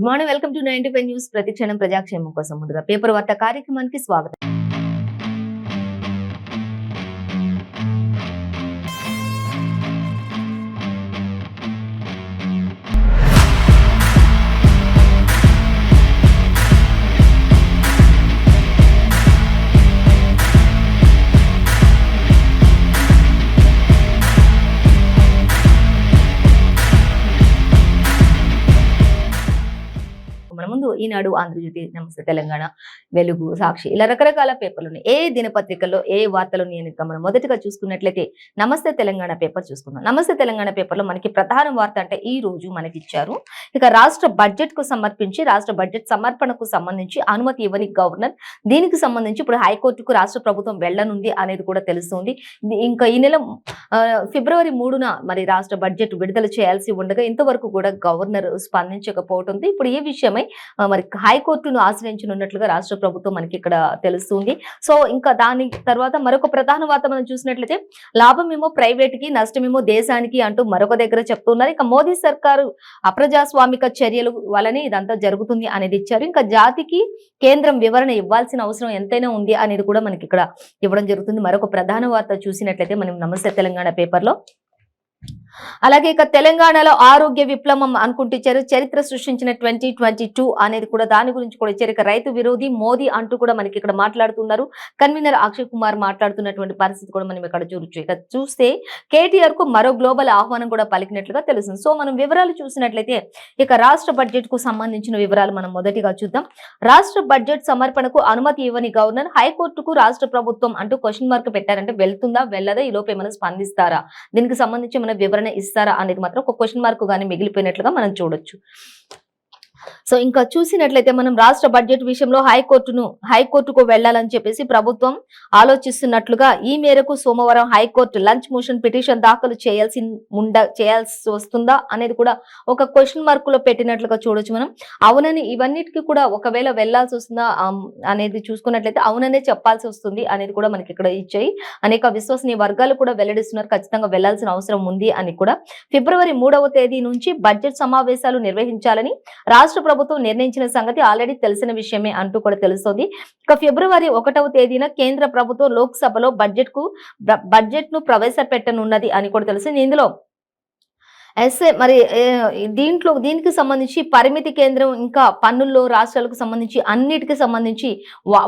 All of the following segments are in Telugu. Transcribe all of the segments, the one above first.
Morning, welcome to 95 news. ప్రతి క్షణం ప్రజాక్షేమం కోసం. ముందుగా పేపర్ వార్త కార్యక్రమానికి స్వాగతం. మన ముందు ఈనాడు, ఆంధ్రజ్యోతి, నమస్తే తెలంగాణ, వెలుగు, సాక్షి ఇలా రకరకాల పేపర్లు ఉన్నాయి. ఏ దినపత్రికల్లో ఏ వార్తలు మనం మొదటిగా చూసుకున్నట్లయితే నమస్తే తెలంగాణ పేపర్ చూసుకుందాం. నమస్తే తెలంగాణ పేపర్లో మనకి ప్రధాన వార్త అంటే ఈ రోజు మనకి ఇచ్చారు. ఇక రాష్ట్ర బడ్జెట్ కు సమర్పించి రాష్ట్ర బడ్జెట్ సమర్పణకు సంబంధించి అనుమతి ఇవ్వని గవర్నర్. దీనికి సంబంధించి ఇప్పుడు హైకోర్టుకు రాష్ట్ర ప్రభుత్వం వెళ్లనుంది అనేది కూడా తెలుస్తుంది. ఇంకా ఈ నెల ఫిబ్రవరి 3న మరి రాష్ట్ర బడ్జెట్ విడుదల చేయాల్సి ఉండగా ఇంతవరకు కూడా గవర్నర్ స్పందించకపోవడంతో ఇప్పుడు ఈ విషయమై మరి హైకోర్టును ఆశ్రయించనున్నట్లుగా రాష్ట్ర ప్రభుత్వం మనకి ఇక్కడ తెలుస్తుంది. సో ఇంకా దాని తర్వాత మరొక ప్రధాన వార్త మనం చూసినట్లయితే లాభమేమో ప్రైవేట్ కి, నష్టమేమో దేశానికి అంటూ మరొక దగ్గర చెప్తున్నారు. ఇక మోదీ సర్కారు అప్రజాస్వామిక చర్యలు వలనే ఇదంతా జరుగుతుంది అనేది ఇచ్చారు. ఇంకా జాతికి కేంద్రం వివరణ ఇవ్వాల్సిన అవసరం ఎంతైనా ఉంది అనేది కూడా మనకి ఇక్కడ ఇవ్వడం జరుగుతుంది. మరొక ప్రధాన వార్త చూసినట్లయితే మనం నమస్తే తెలంగాణ పేపర్లో అలాగే ఇక తెలంగాణలో ఆరోగ్య విప్లవం అనుకుంటున్నారు. చరిత్ర సృష్టించిన 2022 అనేది కూడా దాని గురించి కూడా ఇచ్చారు. ఇక రైతు విరోధి మోదీ అంటూ కూడా మనకి ఇక్కడ మాట్లాడుతున్నారు. కన్వీనర్ అక్షయ్ కుమార్ మాట్లాడుతున్నటువంటి పరిస్థితి కూడా మనం ఇక్కడ చూడొచ్చు. ఇక చూస్తే కేటీఆర్ కు మరో గ్లోబల్ ఆహ్వానం కూడా పలికినట్లుగా తెలుస్తుంది. సో మనం వివరాలు చూసినట్లయితే ఇక రాష్ట్ర బడ్జెట్ కు సంబంధించిన వివరాలు మనం మొదటిగా చూద్దాం. రాష్ట్ర బడ్జెట్ సమర్పణకు అనుమతి ఇవ్వని గవర్నర్, హైకోర్టుకు రాష్ట్ర ప్రభుత్వం అంటూ క్వశ్చన్ మార్క్ పెట్టారంటే వెళ్తుందా వెళ్ళదా, ఈ లోపు ఏమైనా స్పందిస్తారా, దీనికి సంబంధించి మన వివరణ ఇస్తారా అనేది మాత్రం ఒక క్వశ్చన్ మార్క్ గానీ మిగిలిపోయినట్లుగా మనం చూడొచ్చు. సో ఇంకా చూసినట్లయితే మనం రాష్ట్ర బడ్జెట్ విషయంలో హైకోర్టుకు వెళ్లాలని చెప్పేసి ప్రభుత్వం ఆలోచిస్తున్నట్లుగా ఈ మేరకు సోమవారం హైకోర్టు లంచ్ మోషన్ పిటిషన్ దాఖలు చేయాల్సి వస్తుందా అనేది కూడా ఒక క్వశ్చన్ మార్క్ లో పెట్టినట్లుగా చూడొచ్చు మనం. అవునని ఇవన్నిటికీ కూడా ఒకవేళ వెళ్లాల్సి వస్తుందా అనేది చూసుకున్నట్లయితే అవుననే చెప్పాల్సి వస్తుంది అనేది కూడా మనకి ఇక్కడ ఇచ్చాయి. అనేక విశ్వసనీయ వర్గాలు కూడా వెల్లడిస్తున్నారు ఖచ్చితంగా వెళ్లాల్సిన అవసరం ఉంది అని కూడా. ఫిబ్రవరి 3వ తేదీ నుంచి బడ్జెట్ సమావేశాలు నిర్వహించాలని రాష్ట్ర ప్రభుత్వం నిర్ణయించిన సంగతి ఆల్రెడీ తెలిసిన విషయమే అంటూ కూడా తెలుస్తోంది. ఇక ఫిబ్రవరి 1వ తేదీన కేంద్ర ప్రభుత్వం లోక్సభలో బడ్జెట్ ను ప్రవేశపెట్టనున్నది అని కూడా తెలిసింది. ఇందులో మరి దీనికి సంబంధించి పరిమితి కేంద్రం, ఇంకా పన్నుల్లో రాష్ట్రాలకు సంబంధించి అన్నిటికి సంబంధించి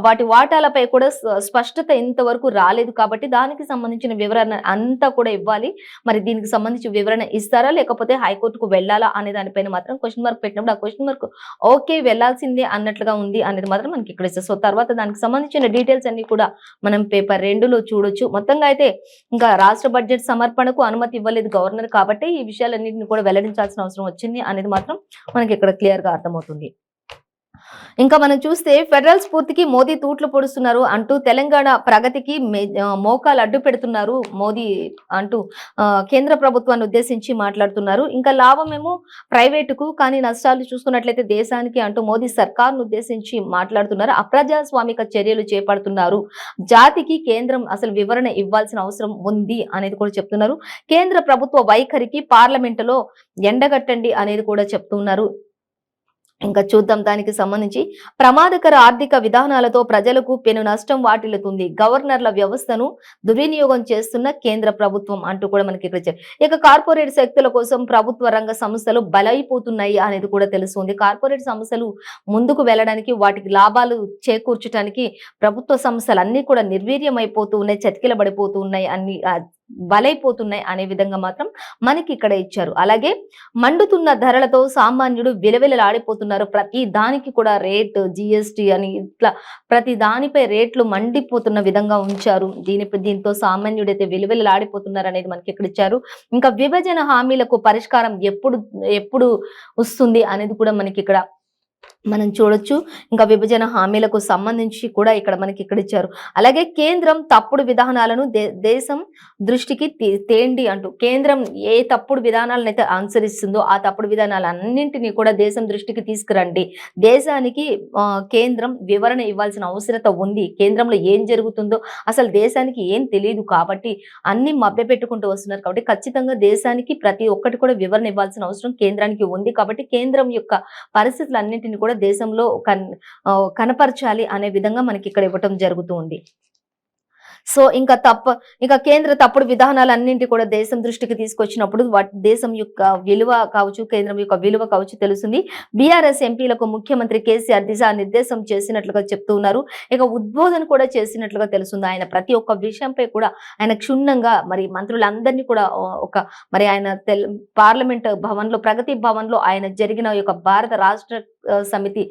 వాటి వాటాలపై కూడా స్పష్టత ఇంతవరకు రాలేదు. కాబట్టి దానికి సంబంధించిన వివరణ అంతా కూడా ఇవ్వాలి. మరి దీనికి సంబంధించి వివరణ ఇస్తారా లేకపోతే హైకోర్టుకు వెళ్ళాలా అనే దానిపైన మాత్రం క్వశ్చన్ మార్క్ పెట్టినప్పుడు ఆ క్వశ్చన్ మార్క్ ఓకే వెళ్లాల్సిందే అన్నట్లుగా ఉంది అనేది మాత్రం మనకి ఇక్కడ ఇస్తారు. సో తర్వాత దానికి సంబంధించిన డీటెయిల్స్ అన్ని కూడా మనం పేపర్ 2లో చూడొచ్చు. మొత్తంగా అయితే ఇంకా రాష్ట్ర బడ్జెట్ సమర్పణకు అనుమతి ఇవ్వలేదు గవర్నర్ కాబట్టి ఈ విషయాలు అన్నింటిని కూడా వెల్లడించాల్సిన అవసరం వచ్చింది అనేది మాత్రం మనకి ఇక్కడ క్లియర్ గా అర్థమవుతుంది. ఇంకా మనం చూస్తే ఫెడరల్ స్ఫూర్తికి మోదీ తూట్లు పొడుస్తున్నారు అంటూ తెలంగాణ ప్రగతికి మోకాలు అడ్డు పెడుతున్నారు మోదీ అంటూ కేంద్ర ప్రభుత్వాన్ని ఉద్దేశించి మాట్లాడుతున్నారు. ఇంకా లాభమేమో ప్రైవేటుకు కానీ నష్టాలు చూసుకున్నట్లయితే దేశానికి అంటూ మోదీ సర్కార్ను ఉద్దేశించి మాట్లాడుతున్నారు. అప్రజాస్వామిక చర్యలు చేపడుతున్నారు. జాతికి కేంద్రం అసలు వివరణ ఇవ్వాల్సిన అవసరం ఉంది అనేది కూడా చెప్తున్నారు. కేంద్ర ప్రభుత్వ వైఖరికి పార్లమెంటులో ఎండగట్టండి అనేది కూడా చెప్తున్నారు. ఇంకా చూద్దాం దానికి సంబంధించి ప్రమాదకర ఆర్థిక విధానాలతో ప్రజలకు పెను నష్టం వాటిల్లుతుంది. గవర్నర్ల వ్యవస్థను దుర్వినియోగం చేస్తున్న కేంద్ర ప్రభుత్వం అంటూ కూడా మనకి ఇక్కడ. ఇక కార్పొరేట్ శక్తుల కోసం ప్రభుత్వ రంగ సంస్థలు బలైపోతున్నాయి అనేది కూడా తెలుస్తుంది. కార్పొరేట్ సంస్థలు ముందుకు వెళ్ళడానికి, వాటికి లాభాలు చేకూర్చడానికి ప్రభుత్వ సంస్థలు అన్ని కూడా నిర్వీర్యం అయిపోతూ ఉన్నాయి, చతికిల పడిపోతూ ఉన్నాయి, అన్ని బలైపోతున్నాయి అనే విధంగా మాత్రం మనకి ఇక్కడ ఇచ్చారు. అలాగే మండుతున్న ధరలతో సామాన్యుడు విలవిలలాడిపోతున్నారు. ప్రతి దానికి కూడా రేట్, జిఎస్టి అని ఇట్లా ప్రతి దానిపై రేట్లు మండిపోతున్న విధంగా ఉంచారు. దీంతో సామాన్యుడైతే విలవిలలాడిపోతున్నారు అనేది మనకి ఇక్కడ ఇచ్చారు. ఇంకా విభజన హామీలకు పరిష్కారం ఎప్పుడు వస్తుంది అనేది కూడా మనకి ఇక్కడ మనం చూడొచ్చు. ఇంకా విభజన హామీలకు సంబంధించి కూడా ఇక్కడ ఇచ్చారు. అలాగే కేంద్రం తప్పుడు విధానాలను దేశం దృష్టికి తేండి అంటూ కేంద్రం ఏ తప్పుడు విధానాలనైతే అనుసరిస్తుందో ఆ తప్పుడు విధానాలన్నింటినీ కూడా దేశం దృష్టికి తీసుకురండి. దేశానికి కేంద్రం వివరణ ఇవ్వాల్సిన అవసరత ఉంది. కేంద్రంలో ఏం జరుగుతుందో అసలు దేశానికి ఏం తెలియదు కాబట్టి అన్ని మభ్యపెట్టుకుంటూ వస్తున్నారు కాబట్టి ఖచ్చితంగా దేశానికి ప్రతి ఒక్కటి కూడా వివరణ ఇవ్వాల్సిన అవసరం కేంద్రానికి ఉంది. కాబట్టి కేంద్రం యొక్క పరిస్థితులన్నింటినీ కూడా దేశంలో కనపరచాలి అనే విధంగా మనకి ఇక్కడ ఇవ్వటం జరుగుతూ ఉంది. సో ఇంకా కేంద్ర తప్పుడు విధానాలన్నింటి కూడా దేశం దృష్టికి తీసుకొచ్చినప్పుడు దేశం యొక్క విలువ కావచ్చు, కేంద్రం యొక్క విలువ కావచ్చు తెలుస్తుంది. బీఆర్ఎస్ ఎంపీలకు ముఖ్యమంత్రి కేసీఆర్ దిశానిర్దేశం చేసినట్లుగా చెప్తూ ఉన్నారు. ఇక ఉద్బోధన కూడా చేసినట్లుగా తెలుస్తుంది. ఆయన ప్రతి ఒక్క విషయంపై కూడా ఆయన క్షుణ్ణంగా మరి మంత్రులందరినీ కూడా మరి ఆయన పార్లమెంట్ భవన్ లో ప్రగతి భవన్ లో ఆయన జరిగిన యొక్క భారత రాష్ట్ర సమితి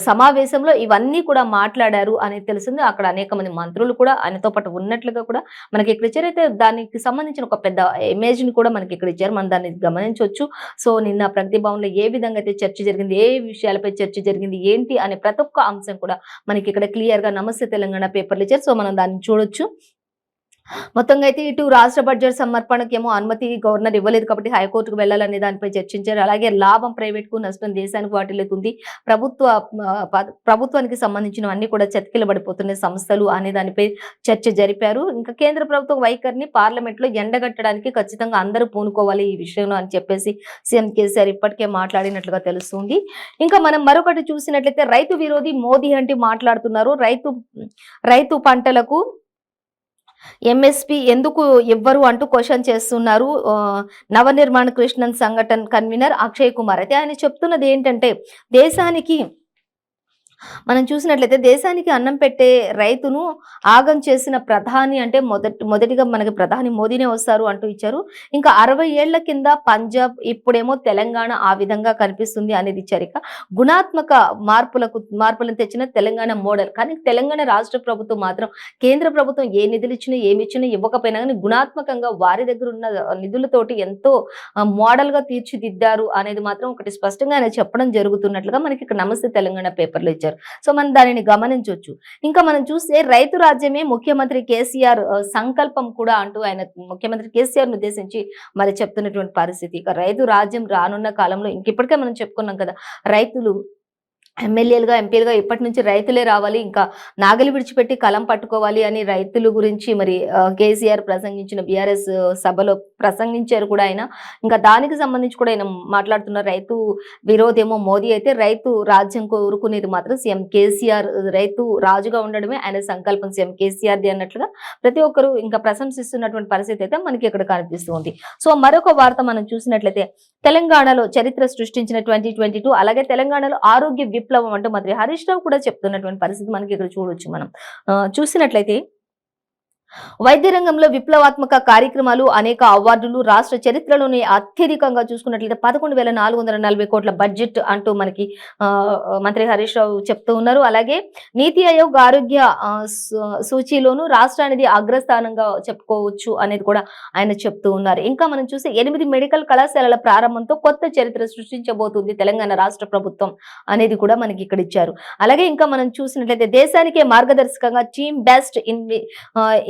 సమావేశంలో ఇవన్నీ కూడా మాట్లాడారు అనేది తెలిసింది. అక్కడ అనేక మంది మంత్రులు కూడా ఆయనతో పాటు ఉన్నట్లుగా కూడా మనకి ఇక్కడ ఇచ్చారైతే దానికి సంబంధించిన ఒక పెద్ద ఇమేజ్ ని కూడా మనకి ఇక్కడ ఇచ్చారు. మనం దాన్ని గమనించవచ్చు. సో నిన్న ప్రగతి భవన్ లో ఏ విధంగా అయితే చర్చ జరిగింది, ఏ విషయాలపై చర్చ జరిగింది, ఏంటి అనే ప్రతి ఒక్క అంశం కూడా మనకి ఇక్కడ క్లియర్ గా నమస్తే తెలంగాణ పేపర్లు ఇచ్చారు. సో మనం దాన్ని చూడొచ్చు. మొత్తంగా అయితే ఇటు రాష్ట్ర బడ్జెట్ సమర్పణకేమో అనుమతి గవర్నర్ ఇవ్వలేదు కాబట్టి హైకోర్టుకు వెళ్లాలనే దానిపై చర్చించారు. అలాగే లాభం ప్రైవేట్ కు నష్టం దేశానికి వాటిల్లుతుంది, ప్రభుత్వానికి సంబంధించినవన్నీ కూడా చతికిలబడిపోతున్న సంస్థలు అనే దానిపై చర్చ జరిపారు. ఇంకా కేంద్ర ప్రభుత్వ వైఖరిని పార్లమెంట్ లో ఎండగట్టడానికి ఖచ్చితంగా అందరూ పూనుకోవాలి ఈ విషయంలో అని చెప్పేసి సీఎం కేసీఆర్ ఇప్పటికే మాట్లాడినట్లుగా తెలుస్తుంది. ఇంకా మనం మరొకటి చూసినట్లయితే రైతు విరోధి మోదీ అంటే మాట్లాడుతున్నారు. రైతు పంటలకు ఎంఎస్పీ ఎందుకు ఇవ్వరు అంటూ క్వశ్చన్ చేస్తున్నారు నవనిర్మాణ కృష్ణన్ సంఘటన కన్వీనర్ అక్షయ్ కుమార్. అయితే ఆయన చెప్తున్నది ఏంటంటే దేశానికి మనం చూసినట్లయితే దేశానికి అన్నం పెట్టే రైతును ఆగం చేసిన ప్రధాని అంటే మొదటిగా మనకి ప్రధాని మోదీనే వస్తారు అంటూ ఇచ్చారు. ఇంకా 60 ఏళ్ల కింద పంజాబ్, ఇప్పుడేమో తెలంగాణ ఆ విధంగా కనిపిస్తుంది అనేది ఇచ్చారు. ఇక గుణాత్మక మార్పులను తెచ్చిన తెలంగాణ మోడల్. కానీ తెలంగాణ రాష్ట్ర ప్రభుత్వం మాత్రం కేంద్ర ప్రభుత్వం ఏ నిధులు ఇచ్చినా ఏమిచ్చినా ఇవ్వకపోయినా కానీ గుణాత్మకంగా వారి దగ్గర ఉన్న నిధులతోటి ఎంతో మోడల్ గా తీర్చిదిద్దారు అనేది మాత్రం ఒకటి స్పష్టంగా ఆయన చెప్పడం జరుగుతున్నట్లుగా మనకి ఇక్కడ నమస్తే తెలంగాణ పేపర్లో ఇచ్చారు. సో మనం దానిని గమనించవచ్చు. ఇంకా మనం చూస్తే రైతు రాజ్యమే ముఖ్యమంత్రి కేసీఆర్ సంకల్పం కూడా అంటూ ఆయన ముఖ్యమంత్రి కేసీఆర్ ఉద్దేశించి మరి చెప్తున్నటువంటి పరిస్థితి. ఇక రైతు రాజ్యం రానున్న కాలంలో ఇప్పటికే మనం చెప్పుకున్నాం కదా, రైతులు ఎమ్మెల్యేలుగా ఎంపీలుగా ఇప్పటి నుంచి రైతులే రావాలి, ఇంకా నాగలి విడిచిపెట్టి కలం పట్టుకోవాలి అని రైతుల గురించి మరి కేసీఆర్ ప్రసంగించిన బీఆర్ఎస్ సభలో ప్రసంగించారు కూడా ఆయన. ఇంకా దానికి సంబంధించి కూడా ఆయన మాట్లాడుతున్నారు. రైతు విరోధేమో మోదీ అయితే రైతు రాజ్యం కోరుకునేది మాత్రం సీఎం కేసీఆర్, రైతు రాజుగా ఉండడమే ఆయన సంకల్పం సీఎం కేసీఆర్ది అన్నట్లుగా ప్రతి ఒక్కరు ఇంకా ప్రశంసిస్తున్నటువంటి పరిస్థితి అయితే మనకి ఇక్కడ కనిపిస్తుంది. సో మరొక వార్త మనం చూసినట్లయితే తెలంగాణలో చరిత్ర సృష్టించిన 2022 అలాగే తెలంగాణలో ఆరోగ్య విప్లవం అంటూ మంత్రి హరీష్ రావు కూడా చెప్తున్నటువంటి పరిస్థితి మనకి ఇక్కడ చూడొచ్చు. మనం చూసినట్లయితే వైద్య రంగంలో విప్లవాత్మక కార్యక్రమాలు, అనేక అవార్డులు, రాష్ట్ర చరిత్రలోనే అత్యధికంగా చూసుకున్నట్లయితే 11,440 కోట్ల బడ్జెట్ అంటూ మనకి మంత్రి హరీష్ రావు చెప్తూ ఉన్నారు. అలాగే నీతి ఆయోగ్ ఆరోగ్య సూచీలోను రాష్ట్రానికి అగ్రస్థానంగా చెప్పుకోవచ్చు అనేది కూడా ఆయన చెప్తూ ఉన్నారు. ఇంకా మనం చూస్తే 8 మెడికల్ కళాశాలల ప్రారంభంతో కొత్త చరిత్ర సృష్టించబోతుంది తెలంగాణ రాష్ట్ర ప్రభుత్వం అనేది కూడా మనకి ఇక్కడ ఇచ్చారు. అలాగే ఇంకా మనం చూసినట్లయితే దేశానికే మార్గదర్శకంగా టీమ్ బెస్ట్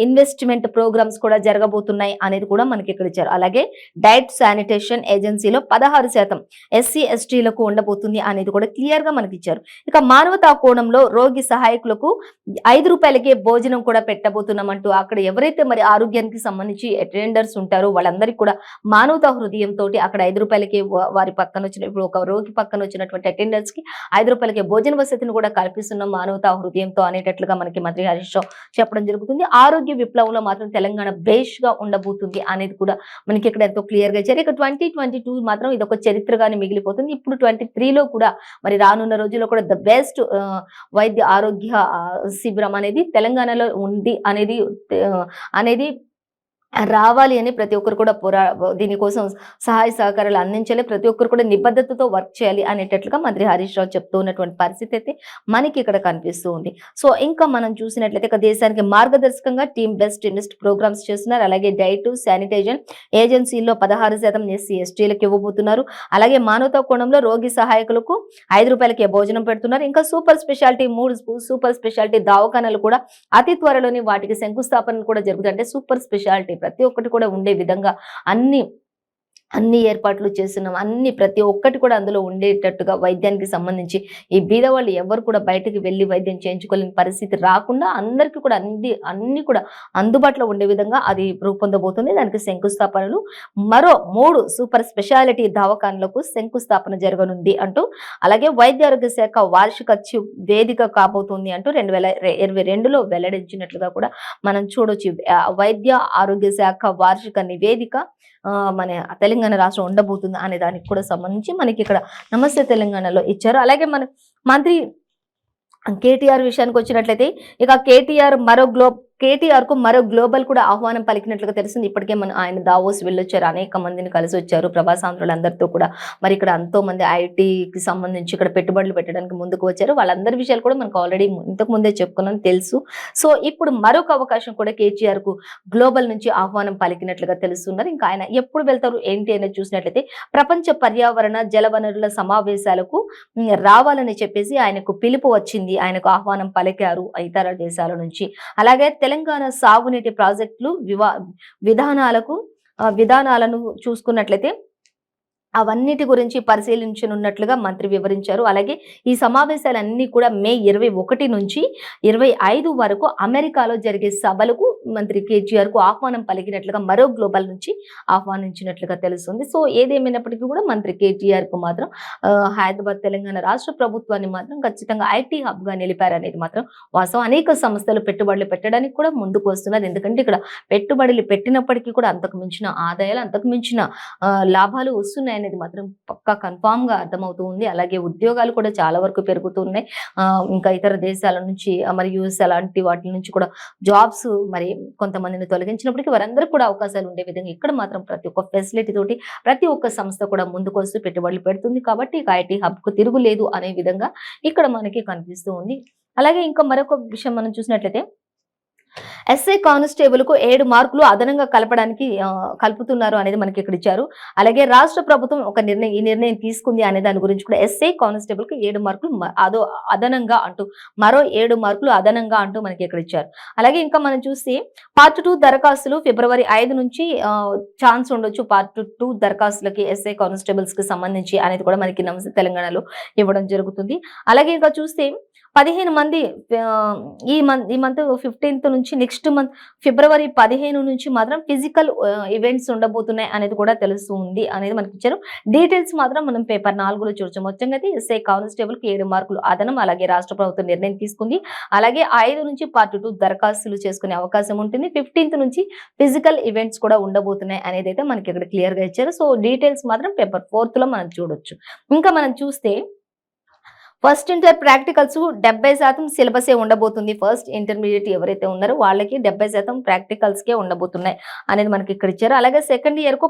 ఇన్వెస్ట్మెంట్ ప్రోగ్రామ్స్ కూడా జరగబోతున్నాయి అనేది కూడా మనకి ఇక్కడ ఇచ్చారు. అలాగే డైట్ శానిటేషన్ ఏజెన్సీలో 16% ఎస్సీ ఎస్టీలకు ఉండబోతుంది అనేది కూడా క్లియర్ గా మనకి ఇచ్చారు. ఇక మానవతా కోణంలో రోగి సహాయకులకు 5 రూపాయలకే భోజనం కూడా పెట్టబోతున్నామంటూ అక్కడ ఎవరైతే మరి ఆరోగ్యానికి సంబంధించి అటెండర్స్ ఉంటారో వాళ్ళందరికీ కూడా మానవతా హృదయంతో అక్కడ 5 రూపాయలకే వారి పక్కన వచ్చిన ఇప్పుడు ఒక రోగి పక్కన వచ్చినటువంటి అటెండర్స్ కి 5 రూపాయలకే భోజన వసతిని కూడా కల్పిస్తున్నాం మానవతా హృదయంతో అనేటట్లుగా మనకి మంత్రి హరీష్ రావు చెప్పడం జరుగుతుంది. ఆరోగ్య విప్లవంలో మాత్రం తెలంగాణ బేష్ గా ఉండబోతుంది అనేది కూడా మనకి ఇక్కడ ఎంతో క్లియర్ గా ఇచ్చారు. ఇక 2022 మాత్రం ఇది ఒక చరిత్రగానే మిగిలిపోతుంది. ఇప్పుడు 23లో కూడా మరి రానున్న రోజుల్లో కూడా ద బెస్ట్ వైద్య ఆరోగ్య శిబిరం అనేది తెలంగాణలో ఉంది అనేది రావాలి అని ప్రతి ఒక్కరు కూడా దీనికోసం సహాయ సహకారాలు అందించాలి. ప్రతి ఒక్కరు కూడా నిబద్ధతతో వర్క్ చేయాలి అనేటట్లుగా మంత్రి హరీష్ రావు చెప్తూ ఉన్నటువంటి పరిస్థితి అయితే మనకి ఇక్కడ కనిపిస్తూ ఉంది. సో ఇంకా మనం చూసినట్లయితే ఇక దేశానికి మార్గదర్శకంగా టీమ్ బెస్ట్ ఇన్వెస్ట్ ప్రోగ్రామ్స్ చేస్తున్నారు. అలాగే డైట్ శానిటైజేషన్ ఏజెన్సీల్లో 16% ఎస్సీ ఎస్టీలకు ఇవ్వబోతున్నారు. అలాగే మానవతా కోణంలో రోగి సహాయకులకు ₹5కే భోజనం పెడుతున్నారు. ఇంకా సూపర్ స్పెషాలిటీ 3 సూపర్ స్పెషాలిటీ దవాఖానాలు కూడా అతి త్వరలోనే వాటికి శంకుస్థాపన కూడా జరుగుతుంది. అంటే సూపర్ స్పెషాలిటీ ప్రతి ఒక్కటి కూడా ఉండే విధంగా అన్ని అన్ని ఏర్పాట్లు చేస్తున్నాం. ప్రతి ఒక్కటి కూడా అందులో ఉండేటట్టుగా వైద్యానికి సంబంధించి ఈ బీదవాళ్ళు ఎవరు కూడా బయటకు వెళ్లి వైద్యం చేయించుకోలేని పరిస్థితి రాకుండా అందరికీ కూడా అన్ని కూడా అందుబాటులో ఉండే విధంగా అది రూపొందబోతుంది. దానికి శంకుస్థాపనలు మరో 3 సూపర్ స్పెషాలిటీ దవాఖానలకు శంకుస్థాపన జరగనుంది అంటూ, అలాగే వైద్య ఆరోగ్య శాఖ వార్షిక వేదిక కాబోతుంది అంటూ 2022లో వెల్లడించినట్లుగా కూడా మనం చూడొచ్చు. వైద్య ఆరోగ్య శాఖ వార్షిక నివేదిక మన తెలంగాణ రాష్ట్రం ఉండబోతుంది అనే దానికి కూడా సంబంధించి మనకి ఇక్కడ నమస్తే తెలంగాణలో ఇచ్చారు. అలాగే మన మంత్రి కేటీఆర్ విషయానికి వచ్చినట్లయితే ఇక కేటీఆర్ కు మరో గ్లోబల్ కూడా ఆహ్వానం పలికినట్లుగా తెలిసింది. ఇప్పటికే ఆయన దావోస్ వెళ్ళొచ్చారు, అనేక మందిని కలిసి వచ్చారు ప్రవాసాంధ్రులందరితో కూడా. మరి ఇక్కడ ఎంతో మంది ఐటీకి సంబంధించి ఇక్కడ పెట్టుబడులు పెట్టడానికి ముందుకు వచ్చారు. వాళ్ళందరి విషయాలు కూడా మనకు ఆల్రెడీ ఇంతకు ముందే చెప్పుకున్నాను, తెలుసు. సో ఇప్పుడు మరొక అవకాశం కూడా కేటీఆర్ కు గ్లోబల్ నుంచి ఆహ్వానం పలికినట్లుగా తెలుస్తున్నారు. ఇంకా ఆయన ఎప్పుడు వెళ్తారు ఏంటి అనేది చూసినట్లయితే ప్రపంచ పర్యావరణ జలవనరుల సమావేశాలకు రావాలని చెప్పేసి ఆయనకు పిలుపు వచ్చింది, ఆయనకు ఆహ్వానం పలికారు ఇతర దేశాల నుంచి. అలాగే తెలంగాణ సాగునీటి ప్రాజెక్టులు విధానాలను చూసుకున్నట్లయితే అవన్నిటి గురించి పరిశీలించనున్నట్లుగా మంత్రి వివరించారు. అలాగే ఈ సమావేశాలన్నీ కూడా మే 21 నుంచి 25 వరకు అమెరికాలో జరిగే సభలకు మంత్రి కేటీఆర్ కు ఆహ్వానం పలికినట్లుగా మరో గ్లోబల్ నుంచి ఆహ్వానించినట్లుగా తెలుస్తుంది. సో ఏదేమైనప్పటికీ కూడా మంత్రి కేటీఆర్ కు మాత్రం హైదరాబాద్ తెలంగాణ రాష్ట్ర ప్రభుత్వాన్ని మాత్రం ఖచ్చితంగా ఐటీ హబ్ గా నిలిపారనేది మాత్రం వాస్తవం. అనేక సంస్థలు పెట్టుబడులు పెట్టడానికి కూడా ముందుకు వస్తున్నారు. ఎందుకంటే ఇక్కడ పెట్టుబడులు పెట్టినప్పటికీ కూడా అంతకు మించిన ఆదాయాలు, అంతకు మించిన లాభాలు వస్తున్నాయని అనేది మాత్రం పక్కా కన్ఫామ్ గా అర్థమవుతూ ఉంది. అలాగే ఉద్యోగాలు కూడా చాలా వరకు పెరుగుతున్నాయి. ఇంకా ఇతర దేశాల నుంచి మరి యూఎస్ అలాంటి వాటి నుంచి కూడా జాబ్స్ మరి కొంతమందిని తొలగించినప్పటికీ వారందరికీ కూడా అవకాశాలు ఉండే విధంగా ఇక్కడ మాత్రం ప్రతి ఒక్క ఫెసిలిటీ తోటి ప్రతి ఒక్క సంస్థ కూడా ముందుకు వస్తూ పెట్టుబడులు పెడుతుంది. కాబట్టి ఇక ఐటీ హబ్ కు తిరుగులేదు అనే విధంగా ఇక్కడ మనకి కనిపిస్తూ ఉంది. అలాగే ఇంకా మరొక విషయం మనం చూసినట్లయితే ఎస్ఐ కానిస్టేబుల్ కు 7 మార్కులు అదనంగా కలుపుతున్నారు అనేది మనకి ఇక్కడ ఇచ్చారు. అలాగే రాష్ట్ర ప్రభుత్వం ఈ నిర్ణయం తీసుకుంది అనే దాని గురించి కూడా ఎస్ఐ కానిస్టేబుల్ కు 7 మార్కులు అదనంగా అంటూ మరో 7 మార్కులు అదనంగా అంటూ మనకి ఇక్కడ ఇచ్చారు. అలాగే ఇంకా మనం చూస్తే పార్ట్ 2 దరఖాస్తులు ఫిబ్రవరి 5 నుంచి ఛాన్స్ ఉండొచ్చు. పార్ట్ 2 దరఖాస్తులకి ఎస్ఐ కానిస్టేబుల్స్ కి సంబంధించి అనేది కూడా మనకి నమస్తే తెలంగాణలో ఇవ్వడం జరుగుతుంది. అలాగే ఇంకా చూస్తే 15 మంది ఈ మంత్ 15th నుంచి నెక్స్ట్ మంత్ ఫిబ్రవరి 15 నుంచి మాత్రం ఫిజికల్ ఈవెంట్స్ ఉండబోతున్నాయి అనేది కూడా తెలుస్తుంది అనేది మనకి ఇచ్చారు. డీటెయిల్స్ మాత్రం మనం పేపర్ 4లో చూడొచ్చు. మొత్తంగా అయితే ఎస్ఐ కానిస్టేబుల్ కి 7 మార్కులు అదనం. అలాగే రాష్ట్ర ప్రభుత్వం నిర్ణయం తీసుకుంది. అలాగే 5 నుంచి పార్ట్ 2 దరఖాస్తులు చేసుకునే అవకాశం ఉంటుంది. 15th నుంచి ఫిజికల్ ఈవెంట్స్ కూడా ఉండబోతున్నాయి అనేది అయితే మనకి ఇక్కడ క్లియర్ గా ఇచ్చారు. సో డీటెయిల్స్ మాత్రం పేపర్ 4లో మనం చూడొచ్చు. ఇంకా మనం చూస్తే ఫస్ట్ ఇంటర్ ప్రాక్టికల్స్ 70% సిలబసే ఉండబోతుంది. ఫస్ట్ ఇంటర్మీడియట్ ఎవరైతే ఉన్నారో వాళ్ళకి 70% ప్రాక్టికల్స్ కే ఉండబోతున్నాయి అనేది మనకి ఇక్కడ ఇచ్చారు. అలాగే సెకండ్ ఇయర్ కు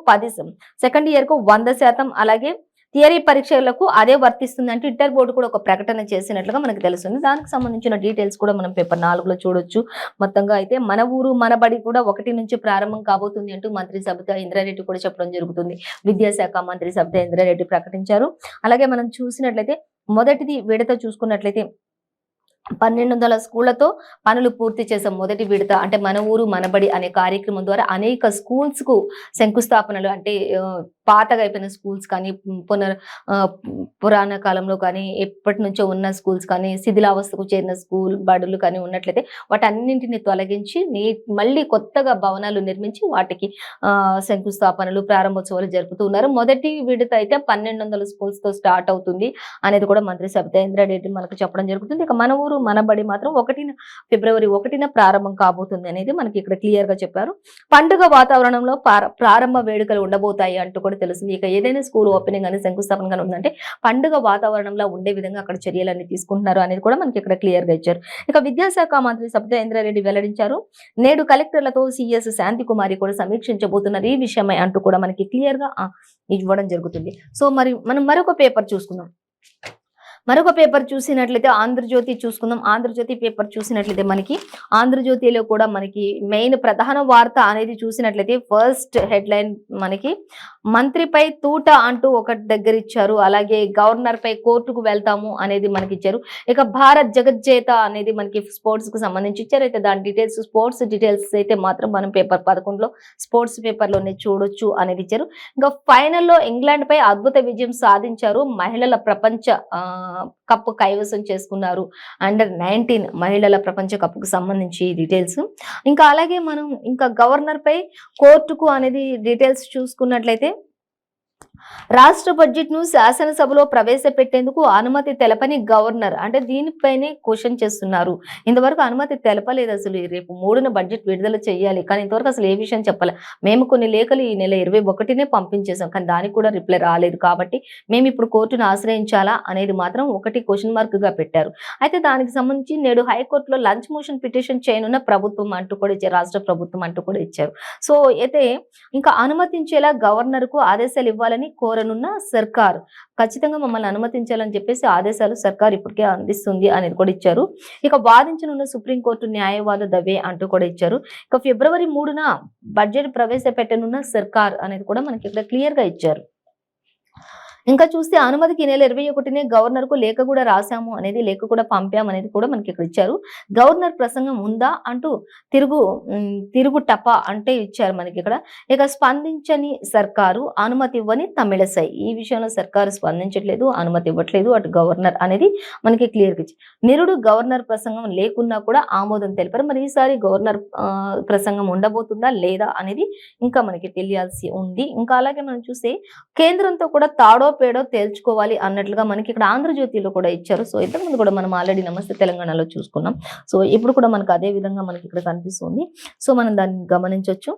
100%, అలాగే థియరీ పరీక్షలకు అదే వర్తిస్తుంది అంటూ ఇంటర్ బోర్డు కూడా ఒక ప్రకటన చేసినట్లుగా మనకు తెలుస్తుంది. దానికి సంబంధించిన డీటెయిల్స్ కూడా మనం పేపర్ 4లో చూడొచ్చు. మొత్తంగా అయితే మన ఊరు మన బడి కూడా 1 నుంచి ప్రారంభం కాబోతుంది అంటూ మంత్రి సబితా ఇంద్రారెడ్డి కూడా చెప్పడం జరుగుతుంది. విద్యాశాఖ మంత్రి సబితా ఇంద్రారెడ్డి ప్రకటించారు. అలాగే మనం చూసినట్లయితే మొదటిది విడత చూసుకున్నట్లయితే 1200 స్కూళ్లతో పనులు పూర్తి చేసాం. మొదటి విడత అంటే మన ఊరు మనబడి అనే కార్యక్రమం ద్వారా అనేక స్కూల్స్ కు శంకుస్థాపనలు, అంటే పాతగా అయిపోయిన స్కూల్స్ కానీ పురాణ కాలంలో కానీ ఎప్పటి నుంచో ఉన్న స్కూల్స్ కానీ శిథిలావస్థకు చేరిన బడులు కానీ ఉన్నట్లయితే వాటన్నింటిని తొలగించి మళ్ళీ కొత్తగా భవనాలు నిర్మించి వాటికి శంకుస్థాపనలు ప్రారంభోత్సవాలు జరుపుతున్నారు. మొదటి విడత అయితే 1200 స్కూల్స్ తో స్టార్ట్ అవుతుంది అనేది కూడా మంత్రి సబితా ఇంద్రారెడ్డి మనకు చెప్పడం జరుగుతుంది. ఇక మన ఊరు స్కూలు మనబడి మాత్రం ఫిబ్రవరి 1న ప్రారంభం కాబోతుంది అనేది మనకి ఇక్కడ క్లియర్ గా చెప్పారు. పండుగ వాతావరణంలో ప్రారంభ వేడుకలు ఉండబోతాయి అంటూ కూడా తెలుస్తుంది. ఇక ఏదైనా స్కూల్ ఓపెనింగ్ అని శంకుస్థాపన కానీ ఉందంటే పండుగ వాతావరణంలో ఉండే విధంగా అక్కడ చర్యలన్నీ తీసుకుంటున్నారు అనేది కూడా మనకి ఇక్కడ క్లియర్ గా ఇచ్చారు. ఇక విద్యాశాఖ మంత్రి సబితా ఇంద్రారెడ్డి వెల్లడించారు. నేడు కలెక్టర్లతో సిఎస్ శాంతి కుమారి కూడా సమీక్షించబోతున్నారు ఈ విషయమై అంటూ కూడా మనకి క్లియర్ గా ఇవ్వడం జరుగుతుంది. సో మరి మనం మరొక పేపర్ చూసుకుందాం. మరొక పేపర్ చూసినట్లయితే ఆంధ్రజ్యోతి చూసుకుందాం. ఆంధ్రజ్యోతి పేపర్ చూసినట్లయితే మనకి ఆంధ్రజ్యోతిలో కూడా మనకి మెయిన్ ప్రధాన వార్త అనేది చూసినట్లయితే ఫస్ట్ హెడ్లైన్ మనకి మంత్రిపై తూట అంటూ ఒకటి దగ్గర ఇచ్చారు. అలాగే గవర్నర్ పై కోర్టుకు వెళ్తాము అనేది మనకి ఇచ్చారు. ఇక భారత్ జగజ్జేత అనేది మనకి స్పోర్ట్స్ కు సంబంధించి ఇచ్చారు. అయితే దాని డీటెయిల్స్ స్పోర్ట్స్ డీటెయిల్స్ అయితే మాత్రం మనం పేపర్ 11లో స్పోర్ట్స్ పేపర్ లోనే చూడొచ్చు అనేది ఇచ్చారు. ఇంకా ఫైనల్లో ఇంగ్లాండ్ పై అద్భుత విజయం సాధించారు. మహిళల ప్రపంచ కప్పు కైవసం చేసుకున్నారు. అండర్-19 మహిళల ప్రపంచ కప్పుకు సంబంధించి డీటెయిల్స్. ఇంకా అలాగే మనం ఇంకా గవర్నర్ పై కోర్టుకు అనేది డీటెయిల్స్ చూసుకున్నట్లయితే రాష్ట్ర బడ్జెట్ ను శాసనసభలో ప్రవేశపెట్టేందుకు అనుమతి తెలపని గవర్నర్ అంటే దీనిపైనే క్వశ్చన్ చేస్తున్నారు. ఇంతవరకు అనుమతి తెలపలేదు. అసలు రేపు 3న బడ్జెట్ విడుదల చేయాలి కానీ ఇంతవరకు అసలు ఏ విషయం చెప్పాలి. మేము కొన్ని లేఖలు ఈ నెల 21నే పంపించేసాం కానీ దానికి కూడా రిప్లై రాలేదు. కాబట్టి మేము ఇప్పుడు కోర్టును ఆశ్రయించాలా అనేది మాత్రం ఒకటి క్వశ్చన్ మార్క్ గా పెట్టారు. అయితే దానికి సంబంధించి నేడు హైకోర్టులో లంచ్ మోషన్ పిటిషన్ చేయనున్న ప్రభుత్వం అంటూ కూడా ఇచ్చారు. రాష్ట్ర ప్రభుత్వం అంటూ కూడా ఇచ్చారు. సో అయితే ఇంకా అనుమతించేలా గవర్నర్ కు ఆదేశాలు ఇవ్వాలని కోరనున్న సర్కార్ ఖచ్చితంగా మమ్మల్ని అనుమతించాలని చెప్పేసి ఆదేశాలు సర్కార్ ఇప్పటికే అందిస్తుంది అనేది కూడా ఇచ్చారు. ఇక వాదించనున్న సుప్రీంకోర్టు న్యాయవాద దవే అంటూ కూడా ఇచ్చారు. ఇక ఫిబ్రవరి 3న బడ్జెట్ ప్రవేశపెట్టనున్న సర్కార్ అనేది కూడా మనకి ఇక్కడ క్లియర్ గా ఇచ్చారు. ఇంకా చూస్తే అనుమతికి ఈ నెల 21నే గవర్నర్ కు లేఖ కూడా రాశాము అనేది లేఖ కూడా పంపాం అనేది కూడా మనకి ఇక్కడ ఇచ్చారు. గవర్నర్ ప్రసంగం ఉందా అంటూ తిరుగు టప అంటే ఇచ్చారు మనకి ఇక్కడ. ఇక స్పందించని సర్కారు అనుమతి ఇవ్వని తమిళసై ఈ విషయంలో సర్కారు స్పందించట్లేదు, అనుమతి ఇవ్వట్లేదు అటు గవర్నర్ అనేది మనకి క్లియర్ గా ఇచ్చారు. నిరుడు గవర్నర్ ప్రసంగం లేకున్నా కూడా ఆమోదం తెలిపారు. మరి ఈసారి గవర్నర్ ప్రసంగం ఉండబోతుందా లేదా అనేది ఇంకా మనకి తెలియాల్సి ఉంది. ఇంకా అలాగే మనం చూస్తే కేంద్రంతో కూడా తాడో పేడో తేల్చుకోవాలి అన్నట్లుగా మనకి ఇక్కడ ఆంధ్రజ్యోతిలో కూడా ఇచ్చారు. సో ఇంతకుముందు కూడా మనం ఆల్రెడీ నమస్తే తెలంగాణలో చూసుకున్నాం. సో ఇప్పుడు కూడా మనకు అదే విధంగా మనకి ఇక్కడ కనిపిస్తుంది. సో మనం దాన్ని గమనించవచ్చు.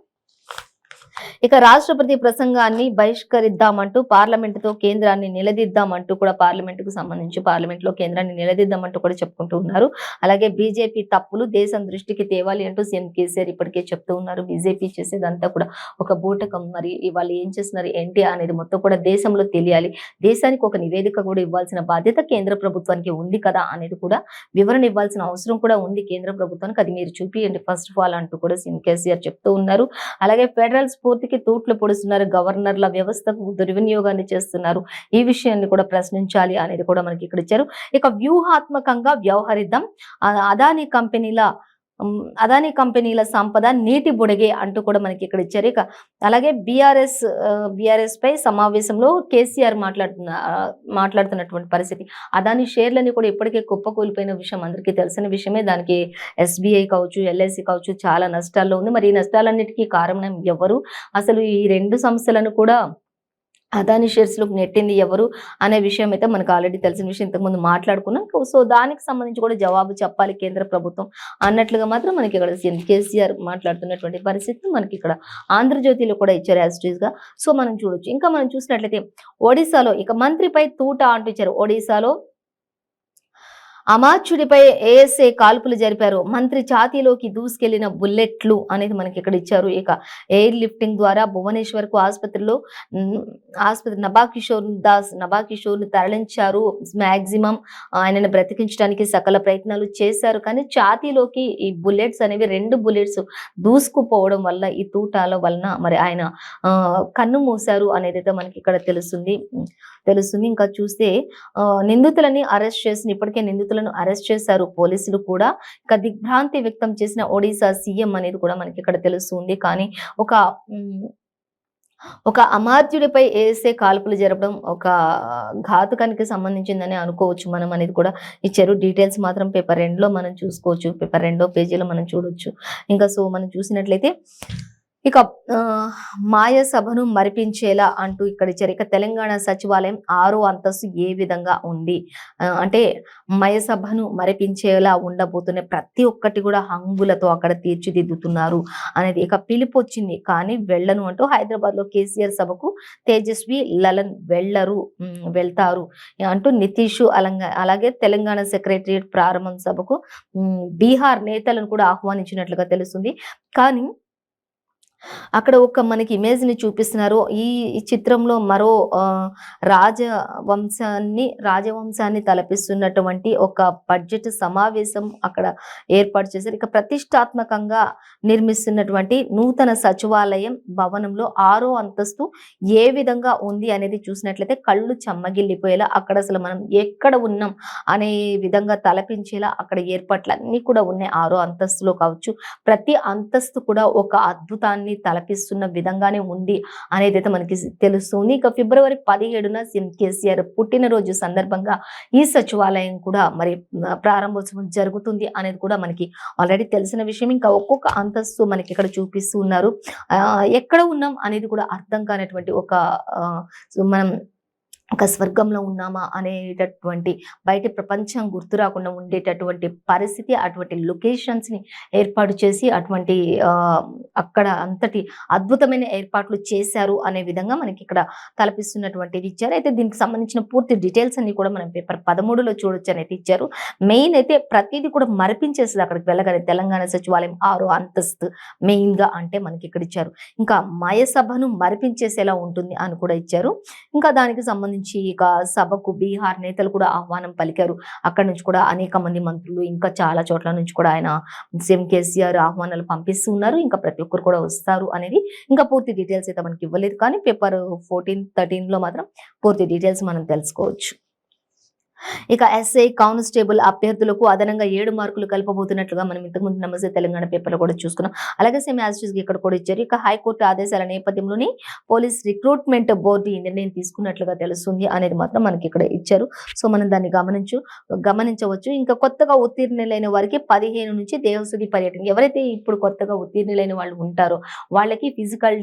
ఇక రాష్ట్రపతి ప్రసంగాన్ని బహిష్కరిద్దామంటూ పార్లమెంటుతో కేంద్రాన్ని నిలదీద్దామంటూ కూడా పార్లమెంటుకు సంబంధించి పార్లమెంట్లో కేంద్రాన్ని నిలదీద్దామంటూ కూడా చెప్పుకుంటూ ఉన్నారు. అలాగే బీజేపీ తప్పులు దేశం దృష్టికి తేవాలి అంటూ సీఎం కేసీఆర్ ఇప్పటికే చెప్తూ ఉన్నారు. బీజేపీ చేసేదంతా కూడా ఒక బూటకం, మరి వాళ్ళు ఏం చేస్తున్నారు ఏంటి అనేది మొత్తం కూడా దేశంలో తెలియాలి, దేశానికి ఒక నివేదిక కూడా ఇవ్వాల్సిన బాధ్యత కేంద్ర ప్రభుత్వానికి ఉంది కదా అనేది కూడా వివరణ ఇవ్వాల్సిన అవసరం కూడా ఉంది కేంద్ర ప్రభుత్వానికి, అది మీరు చూపియండి ఫస్ట్ ఆఫ్ ఆల్ అంటూ కూడా సీఎం కేసీఆర్ చెప్తూ ఉన్నారు. అలాగే ఫెడరల్ స్ఫూర్తికి తూట్లు పొడుస్తున్నారు, గవర్నర్ల వ్యవస్థకు దుర్వినియోగాన్ని చేస్తున్నారు, ఈ విషయాన్ని కూడా ప్రశ్నించాలి అనేది కూడా మనకి ఇక్కడ ఇచ్చారు. ఇక వ్యూహాత్మకంగా వ్యవహరిద్దాం, అదానీ కంపెనీల సంపద నీటి బుడగే అంటూ కూడా మనకి ఇక్కడ ఇచ్చారు. ఇక అలాగే బీఆర్ఎస్ పై సమావేశంలో కేసీఆర్ మాట్లాడుతున్నటువంటి పరిస్థితి, అదానీ షేర్లని కూడా ఇప్పటికే కుప్పకూలిపోయిన విషయం అందరికీ తెలిసిన విషయమే. దానికి ఎస్బీఐ కావచ్చు, ఎల్ఐసి కావచ్చు చాలా నష్టాల్లో ఉంది. మరి ఈ నష్టాలన్నిటికీ కారణం ఎవరు, అసలు ఈ రెండు సంస్థలను కూడా అదానీ షేర్స్ లోకి నెట్టింది ఎవరు అనే విషయం అయితే మనకు ఆల్రెడీ తెలిసిన విషయం, ఇంతకుముందు మాట్లాడుకున్నాం. సో దానికి సంబంధించి కూడా జవాబు చెప్పాలి కేంద్ర ప్రభుత్వం అన్నట్లుగా మాత్రం మనకి ఇక్కడ కేసీఆర్ మాట్లాడుతున్నటువంటి పరిస్థితి మనకి ఇక్కడ ఆంధ్రజ్యోతిలో కూడా ఇచ్చారు యాజ్ ఇట్ ఈస్ గా. సో మనం చూడొచ్చు. ఇంకా మనం చూసినట్లయితే ఒడిశాలో ఇక మంత్రిపై తూట అంటూ ఇచ్చారు. ఒడిశాలో అమాత్యుడిపై ఏఎస్ఏ కాల్పులు జరిపారు, మంత్రి ఛాతీలోకి దూసుకెళ్లిన బుల్లెట్లు అనేది మనకి ఇక్కడ ఇచ్చారు. ఇక ఎయిర్ లిఫ్టింగ్ ద్వారా భువనేశ్వర్ కు ఆసుపత్రి నభాకిషోర్ ను తరలించారు. మాక్సిమం ఆయనను బ్రతికించడానికి సకల ప్రయత్నాలు చేశారు, కానీ ఛాతీలోకి ఈ బుల్లెట్స్ అనేవి 2 బుల్లెట్స్ దూసుకుపోవడం వల్ల ఈ తూటాల వలన మరి ఆయన కన్ను మూశారు అనేది అయితే మనకి ఇక్కడ తెలుస్తుంది. ఇంకా చూస్తే నిందితులని అరెస్ట్ చేసిన ఇప్పటికే నిందితులను అరెస్ట్ చేశారు పోలీసులు కూడా. ఇక దిగ్భ్రాంతి వ్యక్తం చేసిన ఒడిశా సీఎం అనేది కూడా మనకి ఇక్కడ తెలుస్తుంది. కానీ ఒక అమాత్యుడిపై ఏసే కాల్పులు జరపడం ఒక ఘాతుకానికి సంబంధించిందని అనుకోవచ్చు మనం అనేది కూడా ఇచ్చారు. డీటెయిల్స్ మాత్రం పేపర్ 2లో మనం చూసుకోవచ్చు, పేపర్ 2వ పేజీలో మనం చూడొచ్చు. ఇంకా సో మనం చూసినట్లయితే ఇక మాయ సభను మరిపించేలా అంటూ ఇక్కడ ఇచ్చారు. ఇక తెలంగాణ సచివాలయం 6వ అంతస్తు ఏ విధంగా ఉంది? అంటే మాయ సభను మరిపించేలా ఉండబోతున్న ప్రతి ఒక్కటి కూడా హంగులతో అక్కడ తీర్చిదిద్దుతున్నారు అనేది ఇక పిలుపొచ్చింది. కానీ వెళ్ళను అంటూ హైదరాబాద్‌లో కేసీఆర్ సభకు తేజస్వి, లలన్ వెళ్తారు అంటూ నితీష్ అలాగే తెలంగాణ సెక్రటరియట్ ప్రారంభం సభకు బీహార్ నేతలను కూడా ఆహ్వానించినట్లుగా తెలుస్తుంది. కానీ అక్కడ ఒక మనకి ఇమేజ్‌ని చూపిస్తున్నారు. ఈ చిత్రంలో మరో రాజవంశాన్ని తలపిస్తున్నటువంటి ఒక బడ్జెట్ సమావేశం అక్కడ ఏర్పాటు చేశారు. ఇక ప్రతిష్టాత్మకంగా నిర్మిస్తున్నటువంటి నూతన సచివాలయం భవనంలో 6వ అంతస్తు ఏ విధంగా ఉంది అనేది చూసినట్లయితే కళ్ళు చెమ్మగిల్లిపోయేలా అక్కడ అసలు మనం ఎక్కడ ఉన్నాం అనే విధంగా తలపించేలా అక్కడ ఏర్పాట్లన్నీ కూడా ఉన్నాయి. 6వ అంతస్తులో కావచ్చు. ప్రతి అంతస్తు కూడా ఒక అద్భుతాన్ని తలపిస్తున్న విధంగానే ఉంది అనేదైతే మనకి తెలుస్తుంది. ఇక ఫిబ్రవరి 17న సీఎం కేసీఆర్ పుట్టినరోజు సందర్భంగా ఈ సచివాలయం కూడా మరి ప్రారంభోత్సవం జరుగుతుంది అనేది కూడా మనకి ఆల్రెడీ తెలిసిన విషయం. ఇంకా ఒక్కొక్క అంతస్తు మనకి ఇక్కడ చూపిస్తూ ఉన్నారు. ఎక్కడ ఉన్నాం అనేది కూడా అర్థం కానటువంటి మనం ఒక స్వర్గంలో ఉన్నామా అనేటటువంటి బయటి ప్రపంచం గుర్తు రాకుండా ఉండేటటువంటి పరిస్థితి, అటువంటి లొకేషన్స్ ని ఏర్పాటు చేసి అటువంటి అక్కడ అంతటి అద్భుతమైన ఏర్పాట్లు చేశారు అనే విధంగా మనకి ఇక్కడ తలపిస్తున్నటువంటిది ఇచ్చారు. అయితే దీనికి సంబంధించిన పూర్తి డీటెయిల్స్ అన్ని కూడా మనం పేపర్ 13లో చూడొచ్చు అనేది ఇచ్చారు. మెయిన్ అయితే ప్రతిదీ కూడా మరిపించేస్తుంది అక్కడికి వెళ్ళగానే. తెలంగాణ సచివాలయం 6వ అంతస్తు మెయిన్ గా అంటే మనకి ఇక్కడ ఇచ్చారు. ఇంకా మాయ సభను మరిపించేసేలా ఉంటుంది అని కూడా ఇచ్చారు. ఇంకా దానికి సంబంధించి ఇక సభకు బీహార్ నేతలు కూడా ఆహ్వానం పలికారు. అక్కడ నుంచి కూడా అనేక మంది మంత్రులు ఇంకా చాలా చోట్ల నుంచి కూడా ఆయన సీఎం కేసీఆర్ ఆహ్వానాలు పంపిస్తూ ఉన్నారు. ఇంకా ప్రతి ఒక్కరు కూడా వస్తారు అనేది ఇంకా పూర్తి డీటెయిల్స్ అయితే మనకి ఇవ్వలేదు. కానీ పేపర్ 14, 13లో మాత్రం పూర్తి డీటెయిల్స్ మనం తెలుసుకోవచ్చు. ఇక ఎస్ఐ కానిస్టేబుల్ అభ్యర్థులకు అదనంగా 7 మార్కులు కలపబోతున్నట్లుగా మనం ఇంతకుముందు నమస్తే తెలంగాణ పేపర్లో కూడా చూసుకున్నాం. అలాగే సేమ్ యాజ్ టీజ్ ఇక్కడ కూడా ఇచ్చారు. ఇక హైకోర్టు ఆదేశాల నేపథ్యంలోనే పోలీస్ రిక్రూట్మెంట్ బోర్డు ఈ నిర్ణయం తీసుకున్నట్లుగా తెలుస్తుంది అనేది మాత్రం మనకి ఇక్కడ ఇచ్చారు. సో మనం దాన్ని గమనించవచ్చు. ఇంకా కొత్తగా ఉత్తీర్ణులైన వారికి 15 నుంచి దేవస్థుతి పర్యటన, ఎవరైతే ఇప్పుడు కొత్తగా ఉత్తీర్ణులైన వాళ్ళు ఉంటారో వాళ్ళకి ఫిజికల్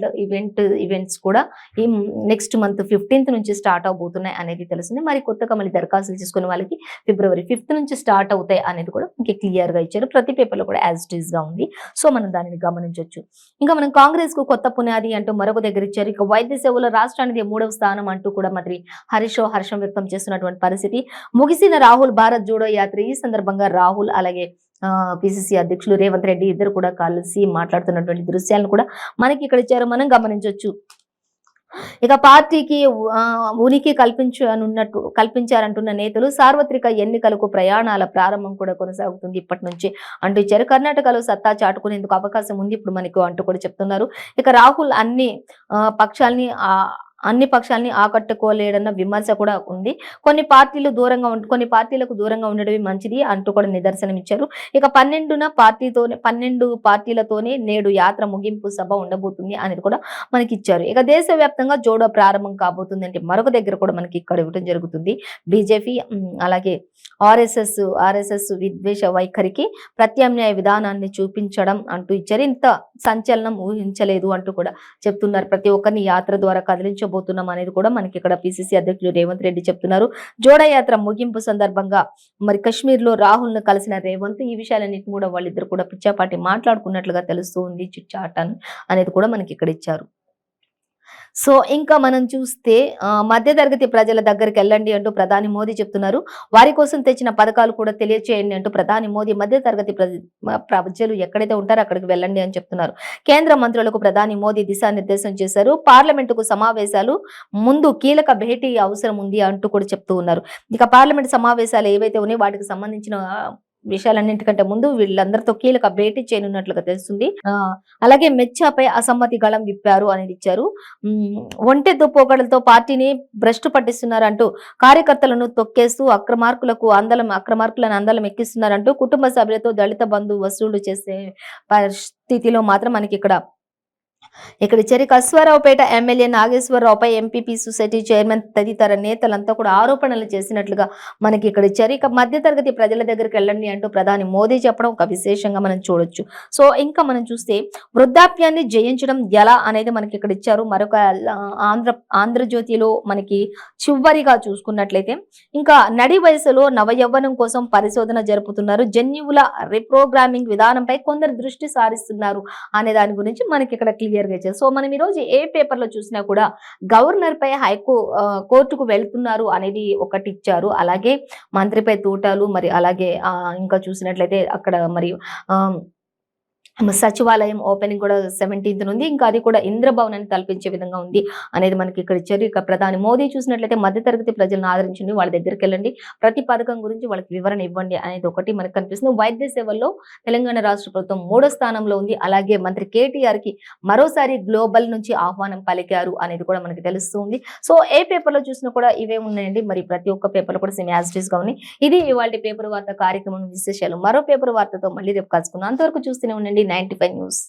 ఈవెంట్స్ కూడా ఈ నెక్స్ట్ మంత్ 15th నుంచి స్టార్ట్ అవబోతున్నాయి అనేది తెలుస్తుంది. మరి కొత్తగా మళ్ళీ దరఖాస్తులు చేసుకునే వాళ్ళకి ఫిబ్రవరి 5th నుంచి స్టార్ట్ అవుతాయి అనేది కూడా మనకి క్లియర్ గా ఇచ్చారు. ప్రతి పేపర్లో కూడా యాజ్ ఇట్ ఈస్ గా ఉంది. సో మనం దానిని గమనించవచ్చు. ఇంకా మనం కాంగ్రెస్ కు కొత్త పునాది అంటూ మరొక దగ్గర ఇచ్చారు. ఇక వైద్య సేవలో రాష్ట్రానికి 3వ స్థానం అంటూ కూడా మరి హర్షం వ్యక్తం చేస్తున్నటువంటి పరిస్థితి. ముగిసిన రాహుల్ భారత్ జోడో యాత్ర. ఈ సందర్భంగా రాహుల్ అలాగే పిసిసి అధ్యక్షులు రేవంత్ రెడ్డి ఇద్దరు కూడా కలిసి మాట్లాడుతున్నటువంటి దృశ్యాలను కూడా మనకి ఇక్కడ ఇచ్చారు. మనం గమనించవచ్చు. ఇక పార్టీకి ఉనికి కల్పించారంటున్న నేతలు సార్వత్రిక ఎన్నికలకు ప్రయాణాల ప్రారంభం కూడా కొనసాగుతుంది ఇప్పటి నుంచి అంటూ ఇచ్చారు. కర్ణాటకలో సత్తా చాటుకునేందుకు అవకాశం ఉంది ఇప్పుడు మనకు అంటూ కూడా చెప్తున్నారు. ఇక రాహుల్ అన్ని పక్షాలని ఆకట్టుకోలేడన్న విమర్శ కూడా ఉంది. కొన్ని పార్టీలకు దూరంగా ఉండడమే మంచిది అంటూ కూడా నిదర్శనం ఇచ్చారు. ఇక 12 పార్టీలతోనే నేడు యాత్ర ముగింపు సభ ఉండబోతుంది అనేది కూడా మనకి ఇచ్చారు. ఇక దేశవ్యాప్తంగా జోడో ప్రారంభం కాబోతుంది అంటే మరొక దగ్గర కూడా మనకి ఇక్కడ ఇవ్వడం జరుగుతుంది. బీజేపీ అలాగే ఆర్ఎస్ఎస్ విద్వేష వైఖరికి ప్రత్యామ్నాయ విధానాన్ని చూపించడం అంటూ ఇచ్చారు. ఇంత సంచలనం ఊహించలేదు అంటూ కూడా చెప్తున్నారు. ప్రతి ఒక్కరిని యాత్ర ద్వారా కదిలించబోతున్నాం అనేది కూడా మనకి ఇక్కడ పిసిసి అధ్యక్షులు రేవంత్ రెడ్డి చెప్తున్నారు. జోడో యాత్ర ముగింపు సందర్భంగా మరి కశ్మీర్ లో రాహుల్ ను కలిసిన రేవంత్ ఈ విషయాలన్నింటినీ కూడా వాళ్ళిద్దరు కూడా పిచ్చాపాటి మాట్లాడుకున్నట్లుగా తెలుస్తూ ఉంది. చిట్చాట్ అనేది కూడా మనకి ఇక్కడ ఇచ్చారు. సో ఇంకా మనం చూస్తే మధ్యతరగతి ప్రజల దగ్గరికి వెళ్ళండి అంటూ ప్రధాని మోదీ చెప్తున్నారు. వారి కోసం తెచ్చిన పథకాలు కూడా తెలియచేయండి అంటూ ప్రధాని మోదీ మధ్యతరగతి ప్రజలు ఎక్కడైతే ఉంటారో అక్కడికి వెళ్ళండి అని చెప్తున్నారు. కేంద్ర మంత్రులకు ప్రధాని మోదీ దిశానిర్దేశం చేశారు. పార్లమెంటుకు సమావేశాలు ముందు కీలక భేటీ అవసరం ఉంది అంటూ కూడా చెప్తూ ఉన్నారు. ఇక పార్లమెంట్ సమావేశాలు ఏవైతే ఉన్నాయో వాటికి సంబంధించిన విషయాలన్నింటికంటే ముందు వీళ్ళందరితో కీలక భేటీ చేయనున్నట్లుగా తెలుస్తుంది. అలాగే మెచ్చాపై అసమ్మతి గళం విప్పారు అనేది ఇచ్చారు. ఒంటెద్దు పోకడలతో పార్టీని భ్రష్టు పట్టిస్తున్నారంటూ కార్యకర్తలను తొక్కేస్తూ అక్రమార్కులను అందలం ఎక్కిస్తున్నారంటూ కుటుంబ సభ్యులతో దళిత బంధు వసూళ్లు చేసే పరిస్థితిలో మాత్రం మనకి ఇక్కడ ఇక్కడ చెరికి అశ్వారావుపేట ఎమ్మెల్యే నాగేశ్వరరావుపై ఎంపీపీ సొసైటీ చైర్మన్ తదితర నేతలంతా కూడా ఆరోపణలు చేసినట్లుగా మనకి ఇక్కడ చెరిక మధ్యతరగతి ప్రజల దగ్గరికి వెళ్ళండి అంటూ ప్రధాని మోదీ చెప్పడం ఒక విశేషంగా మనం చూడొచ్చు. సో ఇంకా మనం చూస్తే వృద్ధాప్యాన్ని జయించడం ఎలా అనేది మనకి ఇక్కడ ఇచ్చారు. మరొక ఆంధ్రజ్యోతిలో మనకి చివరిగా చూసుకున్నట్లయితే ఇంకా నడి వయసులో నవయవ్వనం కోసం పరిశోధన జరుపుతున్నారు. జన్యువుల రీప్రోగ్రామింగ్ విధానంపై కొందరు దృష్టి సారిస్తున్నారు అనే దాని గురించి మనకి ఇక్కడ క్లియర్ గా ఇచ్చారు. సో మనం ఈ రోజు ఏ పేపర్ లో చూసినా కూడా గవర్నర్ పై కోర్టుకు వెళ్తున్నారు అనేది ఒకటి ఇచ్చారు. అలాగే మంత్రిపై తూటాలు, మరి అలాగే ఇంకా చూసినట్లయితే అక్కడ మరి సచివాలయం ఓపెనింగ్ కూడా 17th ఉంది. ఇంకా అది కూడా ఇంద్రభవనాన్ని తలపించే విధంగా ఉంది అనేది మనకి ఇక్కడ ఇచ్చారు. ఇక ప్రధాని మోదీ చూసినట్లయితే మధ్యతరగతి ప్రజలను ఆదరించండి, వాళ్ళ దగ్గరికి వెళ్ళండి, ప్రతి పథకం గురించి వాళ్ళకి వివరణ ఇవ్వండి అనేది ఒకటి మనకు కనిపిస్తుంది. వైద్య సేవల్లో తెలంగాణ రాష్ట్ర ప్రభుత్వం 3వ స్థానంలో ఉంది. అలాగే మంత్రి కేటీఆర్ కి మరోసారి గ్లోబల్ నుంచి ఆహ్వానం పలికారు అనేది కూడా మనకి తెలుస్తుంది. సో ఏ పేపర్ లో చూసినా కూడా ఇవే ఉన్నాయండి. మరి ప్రతి ఒక్క పేపర్ లో కూడా సేమ్ యాజ్ ఇట్ ఈస్ గా ఉన్నాయి. ఇది ఇవాళ పేపర్ వార్త కార్యక్రమం విశేషాలు. మరో పేపర్ వార్తతో మళ్ళీ రేపు కలుసుకుందాం. అంతవరకు చూస్తూనే ఉండండి 95 న్యూస్.